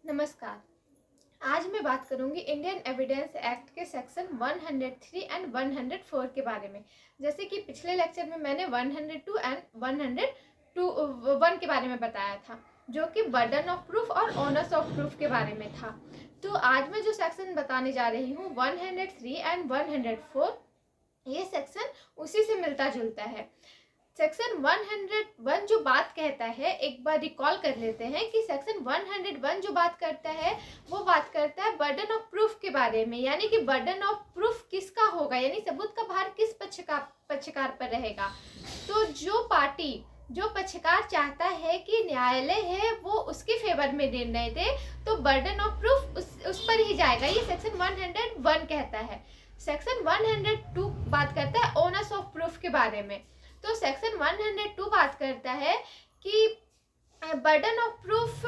नमस्कार। आज मैं बात करूंगी इंडियन एविडेंस एक्ट के सेक्शन 103 एंड 104 के बारे में। जैसे कि पिछले लेक्चर में मैंने 102 एंड 101 के बारे में बताया था, जो कि बर्डन ऑफ प्रूफ और ऑनर्स ऑफ प्रूफ के बारे में था। तो आज मैं जो सेक्शन बताने जा रही हूँ 103 एंड 104, ये सेक्शन उसी से मिलता जुलता है। सेक्शन 101 जो बात कहता है, एक बार रिकॉल कर लेते हैं कि सेक्शन 101 जो बात करता है वो बात करता है बर्डन ऑफ प्रूफ के बारे में, यानी कि बर्डन ऑफ प्रूफ किसका होगा, यानी सबूत का भार किस पक्षकार पर रहेगा। तो जो पक्षकार चाहता है कि न्यायालय है वो उसके फेवर में निर्णय दे, तो बर्डन ऑफ प्रूफ उस पर ही जाएगा। ये सेक्शन 101 कहता है। सेक्शन 102 बात करता है ऑनर्स ऑफ प्रूफ के बारे में। तो सेक्शन 102 बात करता है कि बर्डन ऑफ प्रूफ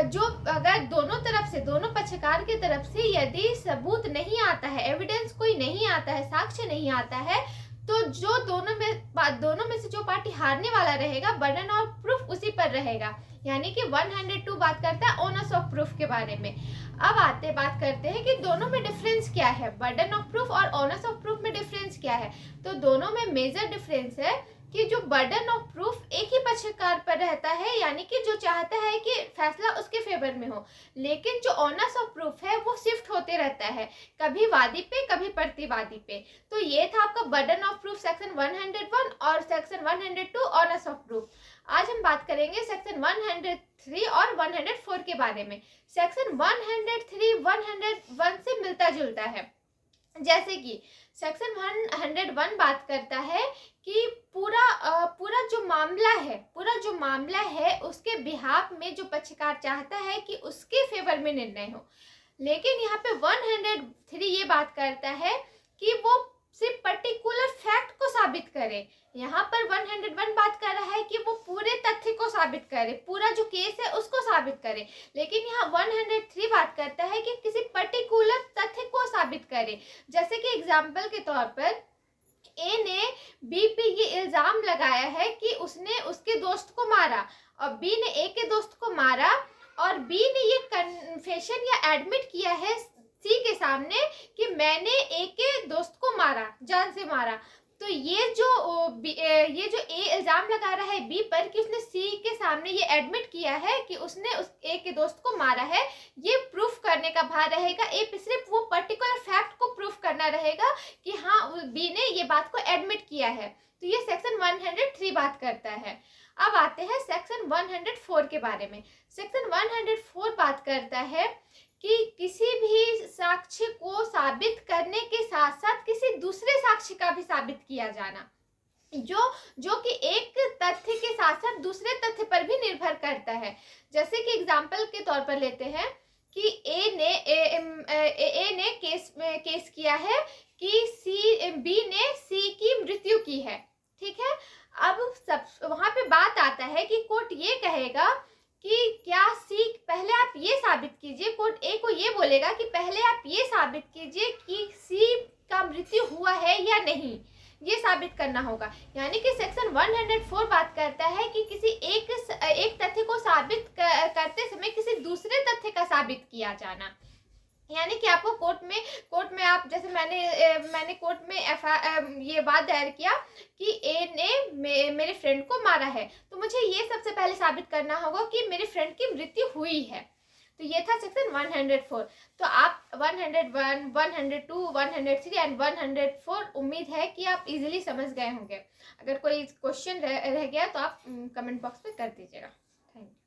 जो अगर दोनों पक्षकार की तरफ से यदि सबूत नहीं आता है, एविडेंस कोई नहीं आता है, साक्ष्य नहीं आता है, तो जो दोनों में से जो पार्टी हारने वाला रहेगा, बर्डन ऑफ प्रूफ उसी पर रहेगा। यानी कि 102 बात करता है ऑनर्स ऑफ प्रूफ के बारे में। अब बात करते हैं कि दोनों में डिफरेंस क्या है, बर्डन ऑफ प्रूफ और ऑनर्स ऑफ प्रूफ में डिफरेंस क्या है। तो दोनों में मेजर डिफरेंस है कि जो बर्डन ऑफ प्रूफ एक ही पक्षकार पर रहता है, यानी कि जो चाहता है कि फैसला उसके फेवर में हो, लेकिन जो ऑनर्स ऑफ प्रूफ है वो शिफ्ट होते रहता है, कभी वादी पे कभी प्रतिवादी पे। तो ये था आपका बर्डन ऑफ प्रूफ सेक्शन 101 और सेक्शन 102 ऑनर्स ऑफ प्रूफ। आज हम बात करेंगे सेक्शन 103 और 104 के बारे में। सेक्शन 103 101 से मिलता जुलता है। जैसे कि सेक्शन 101 बात करता है कि पूरा जो मामला है उसके बिहाफ में जो पक्षकार चाहता है कि उसके फेवर में निर्णय हो। लेकिन यहाँ पे 103 ये बात करता है कि वो सिर्फ पर्टिकुलर फैक्ट को साबित करे। यहाँ पर 101 बात कर रहा है कि वो पूरे तथ्य को साबित करे, पूरा जो केस है उसको साबित करे। लेकिन यहाँ 103 बात करता है कि किसी पर्टिकुलर तथ्य को साबित करे। जैसे कि एग्जाम्पल के तौर पर ए ने बी पे ये इल्जाम लगाया है कि उसने उसके दोस्त को मारा, और बी ने ए के दोस्त को मारा, और बी ने ये कन्फेशन या एडमिट किया है सी के सामने कि मैंने ए के दोस्त को मारा, जान से मारा। तो ये जो ए इल्जाम लगा रहा है बी पर कि उसने सी के सामने ये एडमिट किया है कि उसने उस ए के दोस्त को मारा है, ये प्रूफ करने का भार रहेगा ए पे। सिर्फ वो पर्टिकुलर फैक्ट को प्रूफ करना रहेगा कि हाँ बी ने ये बात को एडमिट किया है। तो ये सेक्शन 103 बात करता है। अब आते हैं सेक्शन 104 के बारे में। सेक्शन 104 बात करता है कि किसी भी साक्ष्य को साबित करने के साथ साथ किसी दूसरे साक्ष्य का भी साबित किया जाना, जो कि एक तथ्य के साथ साथ दूसरे तथ्य पर भी निर्भर करता है। जैसे कि एग्जाम्पल के तौर पर लेते हैं कि ए ने केस किया है कि बी ने सी की मृत्यु की है, ठीक है। अब वहां पे बात आता है कि कोर्ट ये कहेगा कि क्या सी, पहले आप ये साबित कीजिए, कोर्ट ए को ये बोलेगा कि पहले आप ये साबित कीजिए कि सी का मृत्यु हुआ है या नहीं, ये साबित करना होगा। यानी कि सेक्शन 104 बात करता है कि किसी एक तथ्य को साबित करते समय किसी दूसरे तथ्य का साबित किया जाना। यानी कि आपको कोर्ट में आप, जैसे मैंने कोर्ट में ये बात दायर किया कि ए ने मेरे फ्रेंड को मारा है, तो मुझे ये सबसे पहले साबित करना होगा कि मेरे फ्रेंड की मृत्यु हुई है। तो ये था सेक्शन 104। तो आप 101, 102, 103 एंड 104 उम्मीद है कि आप इजीली समझ गए होंगे। अगर कोई क्वेश्चन रह गया तो आप कमेंट बॉक्स में कर दीजिएगा। Thank you.